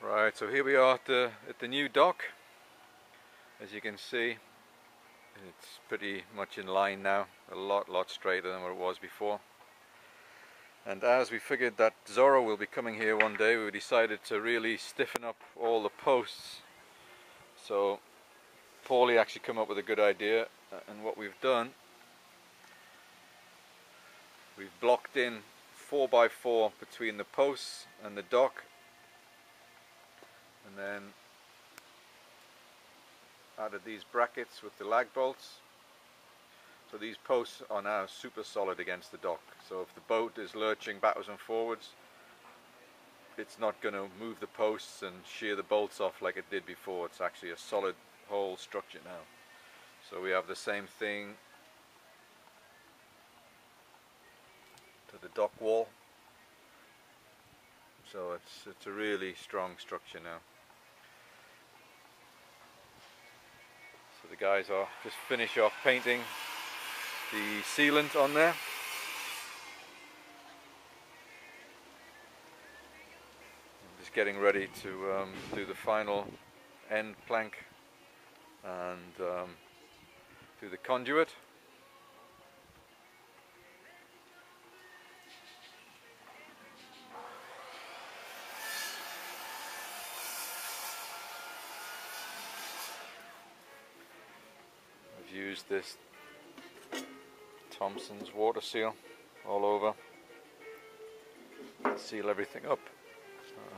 Right, so here we are at the new dock. As you can see, it's pretty much in line now, a lot straighter than what it was before. And as we figured that Zorro will be coming here one day, we decided to really stiffen up all the posts. So Paulie actually came up with a good idea, and what we've done, we've blocked in 4x4 between the posts and the dock, and then added these brackets with the lag bolts. So these posts are now super solid against the dock, so if the boat is lurching backwards and forwards, it's not going to move the posts and shear the bolts off like it did before. It's actually a solid whole structure now. So we have the same thing to the dock wall, so it's a really strong structure now. So the guys are just finish off painting the sealant on there. I'm just getting ready to do the final end plank and do the conduit. I've used this Thompson's water seal all over, seal everything up,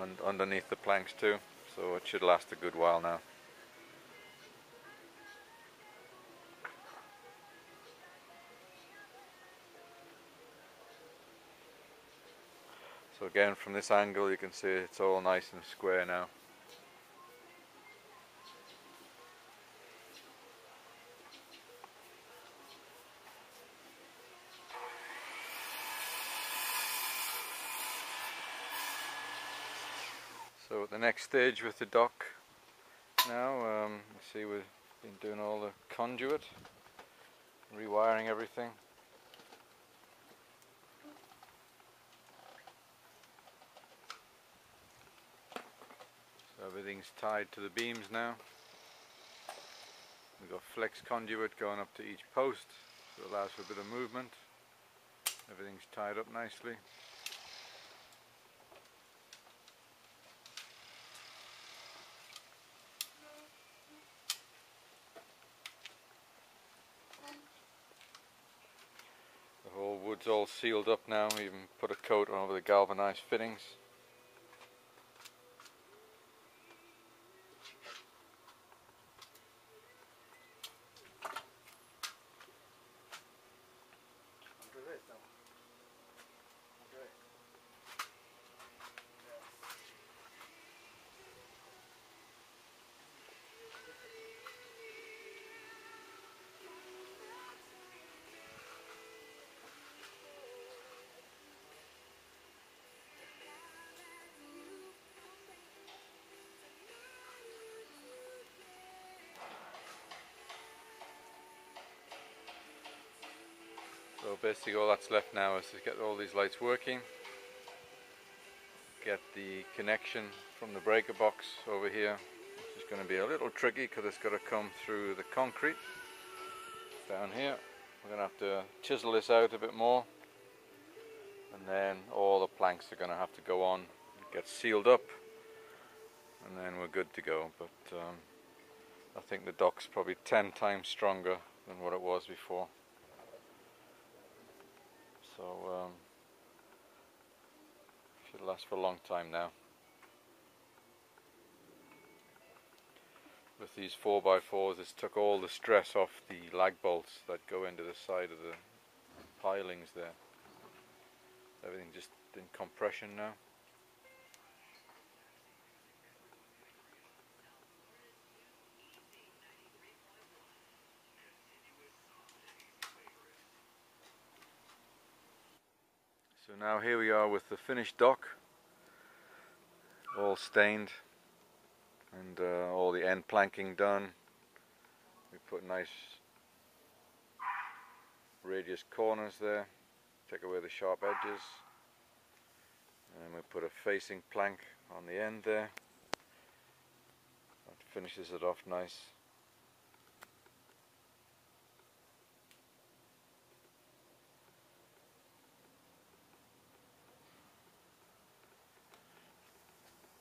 and underneath the planks too, so it should last a good while now. So again, from this angle you can see it's all nice and square now. So at the next stage with the dock now, you see we've been doing all the conduit, rewiring everything. So everything's tied to the beams now. We've got flex conduit going up to each post, so it allows for a bit of movement. Everything's tied up nicely. The whole wood's all sealed up now. We even put a coat over the galvanized fittings. So basically all that's left now is to get all these lights working, get the connection from the breaker box over here, which is going to be a little tricky because it's got to come through the concrete down here. We're going to have to chisel this out a bit more, and then all the planks are going to have to go on, get sealed up, and then we're good to go. But I think the dock's probably 10 times stronger than what it was before. So should last for a long time now. With these 4x4s, it's took all the stress off the lag bolts that go into the side of the pilings there. Everything just in compression now. So now here we are with the finished dock, all stained, and all the end planking done. We put nice radius corners there, take away the sharp edges, and we put a facing plank on the end there. finishes it off nice.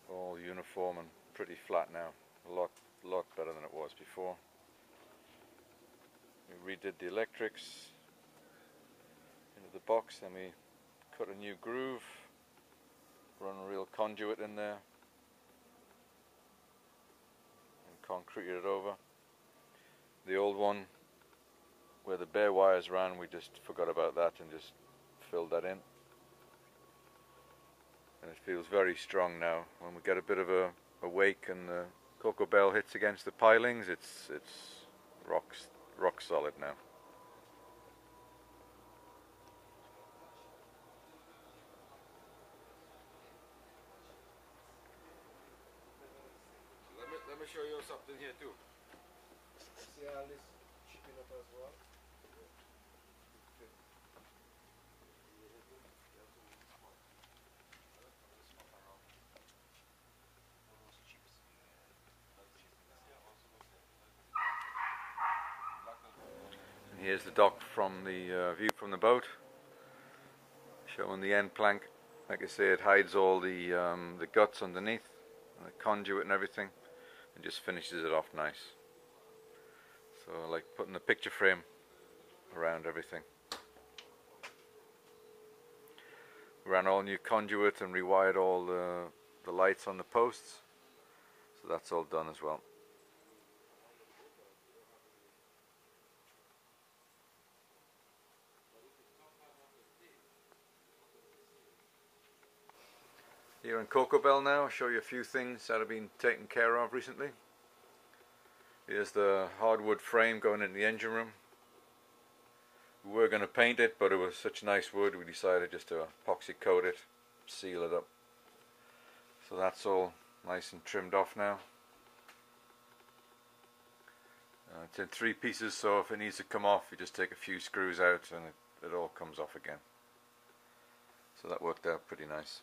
All uniform and pretty flat now. A lot better than it was before. We redid the electrics into the box, then we cut a new groove, run a real conduit in there, and concreted it over. The old one where the bare wires ran, we just forgot about that and just filled that in. And it feels very strong now. When we get a bit of a wake and the Cocobel hits against the pilings, it's rock solid now. Let me show you something here too. See all this chipping up as well? And here's the dock from the view from the boat, showing the end plank. Like I say, it hides all the guts underneath, and the conduit and everything, and just finishes it off nice. So like putting a picture frame around everything. We ran all new conduit and rewired all the lights on the posts, so that's all done as well. Here in Cocobel now, I'll show you a few things that have been taken care of recently. Here's the hardwood frame going in the engine room. We were going to paint it, but it was such nice wood we decided just to epoxy coat it, seal it up. So that's all nice and trimmed off now. It's in 3 pieces, so if it needs to come off, you just take a few screws out and it all comes off again. So that worked out pretty nice.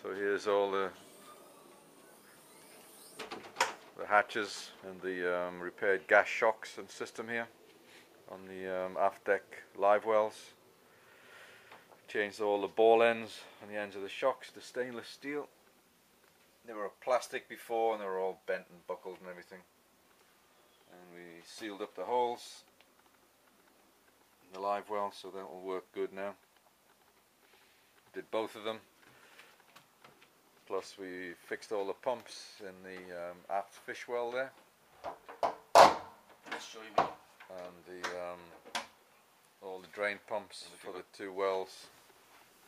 So here's all the hatches and the repaired gas shocks and system here on the aft deck live wells. Changed all the ball ends and the ends of the shocks to stainless steel. They were plastic before and they were all bent and buckled and everything. And we sealed up the holes in the live well, so that will work good now. Did both of them. Plus we fixed all the pumps in the aft fish well there. Let's show you me. And all the drain pumps for the 2 wells.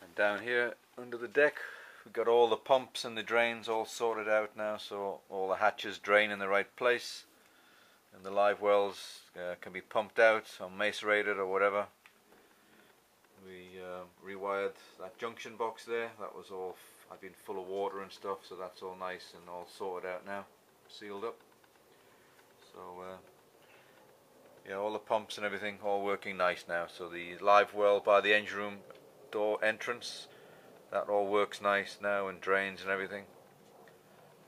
And down here under the deck we've got all the pumps and the drains all sorted out now, so all the hatches drain in the right place and the live wells can be pumped out or macerated or whatever. We rewired that junction box there. That was all had been full of water and stuff, so that's all nice and all sorted out now, sealed up. So yeah, all the pumps and everything all working nice now. So the live well by the engine room door entrance, that all works nice now and drains and everything.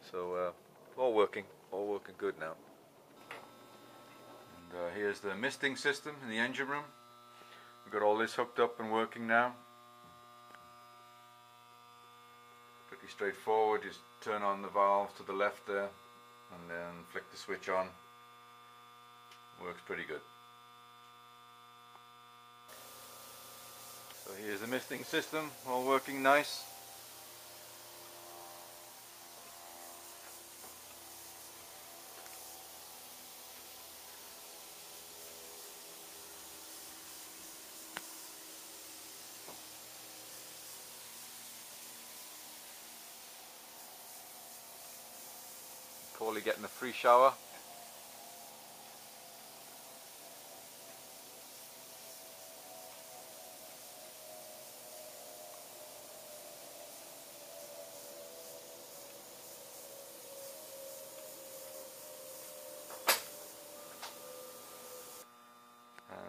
So all working good now. And here's the misting system in the engine room. We've got all this hooked up and working now. Pretty straightforward, just turn on the valve to the left there and then flick the switch on. Works pretty good. So here's the misting system, all working nice. Paulie getting a free shower.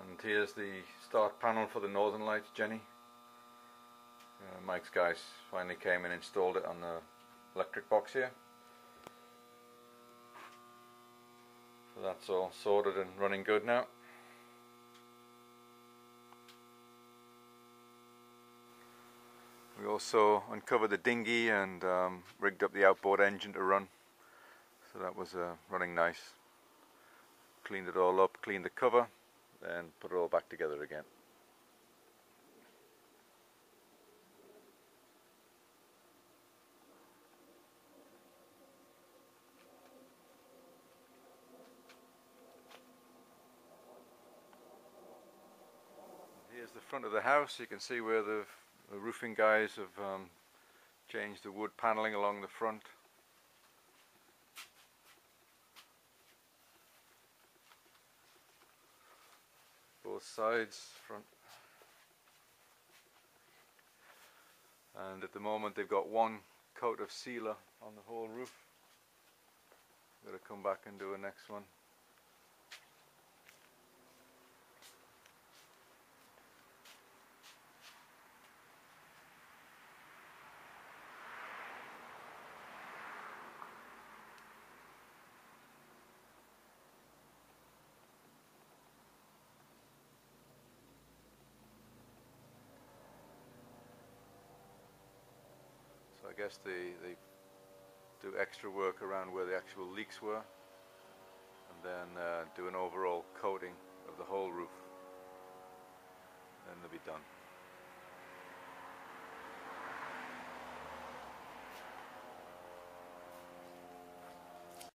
And here's the start panel for the Northern Lights, Jenny. Mike's guys finally came and installed it on the electric box here. So that's all sorted and running good now. We also uncovered the dinghy and rigged up the outboard engine to run. So that was running nice. Cleaned it all up, cleaned the cover, then put it all back together again. Here's the front of the house. You can see where the roofing guys have changed the wood paneling along the front. Both sides, front. And at the moment they've got one coat of sealer on the whole roof. Got to come back and do a next one. So I guess they do extra work around where the actual leaks were, and then do an overall coating of the whole roof, then they'll be done.